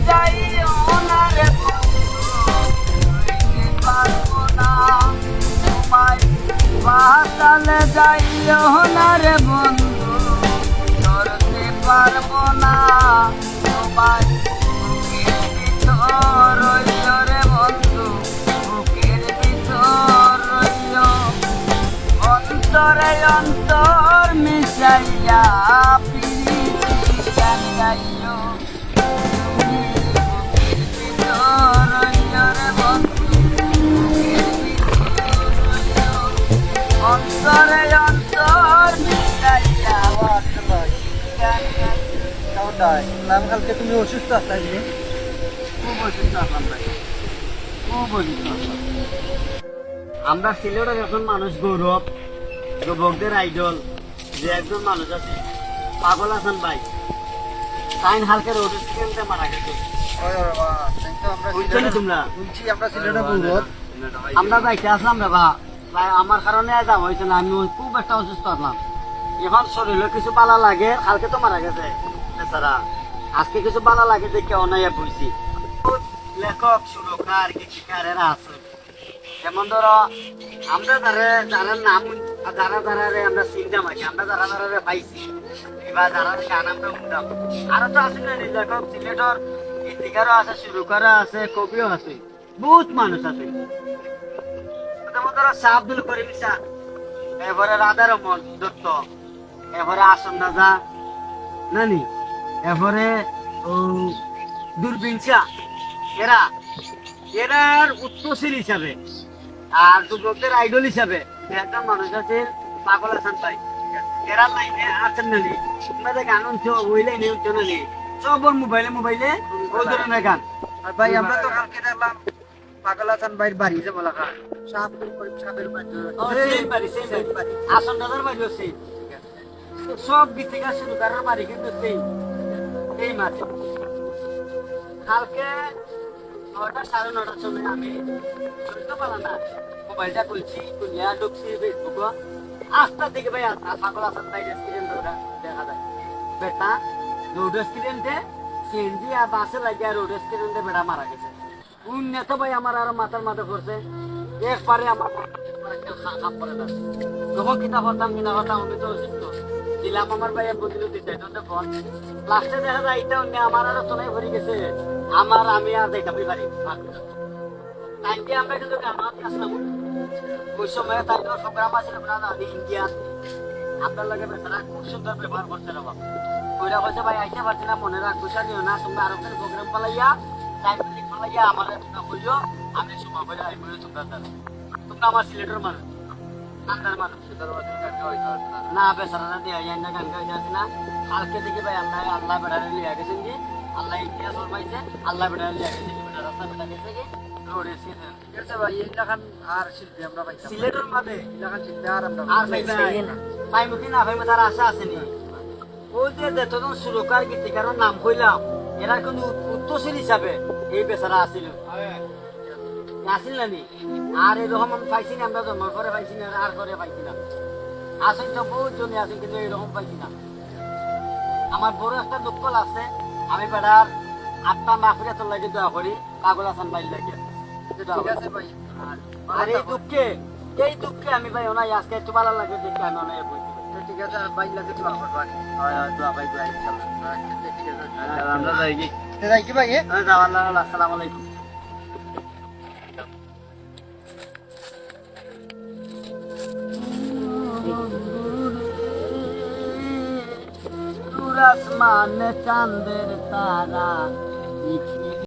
যাইও না রে বন্ধু পারবো না তোমায় পাতালে যাইও না রে বন্ধু ধরতে পারবো না তোমায় বুকের ভিতর রইল রে বন্ধু বুকের ভিতর রইল অন্তরে অন্তর মিশাইয়া পিরিতি গান গাইও তুমি বুকের ভিতর রইল রে বন্ধু বুকের ভিতর রইল অন্তরে অন্তর মিশাইয়া গান গাইও। কালকে তুমি অসুস্থ আসলে খুব অসুস্থ আসলাম ভাই, খুব অসুস্থ আসলাম। আমরা সিলেটের এখন মানুষ গৌরব যুবকদের আইডল যে একজন মানুষ আছে পাগল হাসান ভাই সাইন হালকে রোড স্টেশনে মারা গেছে। বুঝছো নি তোমরা? আমরা সিলেটে গৌরব আমরা যাইতে আসলাম রে বা আমার কারণে যাওয়া হয়েছে না, আমি খুব একটা অসুস্থ আসলাম। এখন শরীরে কিছু বালা লাগে, কালকে তো মারা গেছে বেচারা, আজকে কিছু বালা লাগে দেখে অনাইয়া বইছি। লেখক সুরকার গীতিকার এরা আছে, যেমন ধরো আমরা যারা নাম যারা আমরা চিন্তা মারি, আমরা যারা পাইছি এবার যারা গান আমরা শুনতাম, আরো তো আছে না লেখক সিলেটর গীতিকারও আছে, সুরকারও আছে, কবিও আছে, বহুত মানুষ আছে। যেমন ধরো শাহ আব্দুল করিম শাহ, এরপরে রাধা রমন দত্ত, এরপরে আসন রাজা নানি, এরপরে দূরবীন শাহ, এরার উত্তরশীল হিসাবে আর যুবকদের আইডল হিসাবে একজন মানুষ আছে পাগল হাসান ভাই। এরা লাইনে আছেন না, তোমরা গান উঠছো ওই লাইনে উঠছো না, সব মোবাইলে ওই ধরনের গান। আর ভাই আমরা তো কালকে দেখলাম পাগল হাসান ভাইয়ের বাড়ি যে বলা হয় শাহ আব্দুল করিম সাহেবের বাড়ি আসন দাদার বাড়ি হচ্ছে সব গীতিকার সুরকারের বাড়ি কিন্তু এই মাঠে। কালকে 9টা 9:30টার সময় আমি শুনতে পারলাম না, মোবাইলটা খুলছি, খুলিয়া ঢুকছি ফেসবুক, আস্তার দিকে ভাই পাগল হাসান ভাই রেস্টুরেন্ট দেখা যায়। বেটা রোড রেস্টুরেন্টে সিএনজি আর বাসে লাগিয়ে রোড রেস্টুরেন্টে বেড়া মারা গেছে। উন্নত ভাই আমার আরো মাথার মাথা পড়ছে, একবারে আমার খাপ পড়ে যাচ্ছে। যখন কিনা করতাম আমি তো অসুস্থ দিলাম, আমার ভাই বদলে দিতে লাস্টে দেখা যায় এটা অন্য আমার আরো তোলাই ভরে গেছে, আমি আর দেখাবি পারি তাইকে আমরা কিন্তু গান আসলাম ওই সময় তাই প্রোগ্রাম আছে ইন্ডিয়ান আপনার লাগে বেচারা খুব সুন্দর ব্যবহার করতে রবা ওইরা বলছে ভাই আইতে পারছি না, মনে রাখবো নিও না, তোমরা আরো প্রোগ্রাম পালাইয়া টাইম পালাইয়া আমার তোমরা বললো আমি সময় করে আই বলে তোমরা আমার সিলেটের মানুষ আন্দার মানুষ না বেচারা দিয়ে না গান গাইতে আছে না। কালকে থেকে ভাই আল্লাহ বেড়ারে লিয়া গেছেন যে আল্লাহ ইতিহাস ফরমাইছে, আল্লাহ বেড়ারে লিয়া গেছে বেটা রাস্তা বেটা গেছে কি রোডে সিজন গেছে ভাই। এই লাখান আর শিল্পী আমরা পাইছি সিলেটের মাঝে, এই লাখান শিল্পী আর আমরা আর ভাই মুখে না ভাই তার আশা আসেনি। ওই যে যতজন সুরকার গীতিকারের নাম কইলাম এরা কিন্তু উত্তরশীল হিসাবে এই বেচারা আসিল না নি। আর এরকম আমি পাইছি না, আমরা জন্ম করে পাইছি না, আর করে পাইছি না। আসেন তো বহুত জনে আছেন কিন্তু এরকম পাইছি না। আমার বড় একটা দুঃখ লাগছে, আমি বেড়ার 8টা মাহফিলাত লাগে দোয়া করি পাগল হাসান ভাই লাগে। ঠিক আছে ভাই। আর এই দুঃখে আমি ভাই ওনাই আজকে একটু ভালো লাগে দেখে আমি ওনাই বলছি। ঠিক আছে আর ভাই লাগে দোয়া করবা। দোয়া ভাই দোয়া ইনশাআল্লাহ। ঠিক আছে আমরা যাই কি যাই কি ভাই? আসসালামু আলাইকুম। আসমানে চাঁদের তারা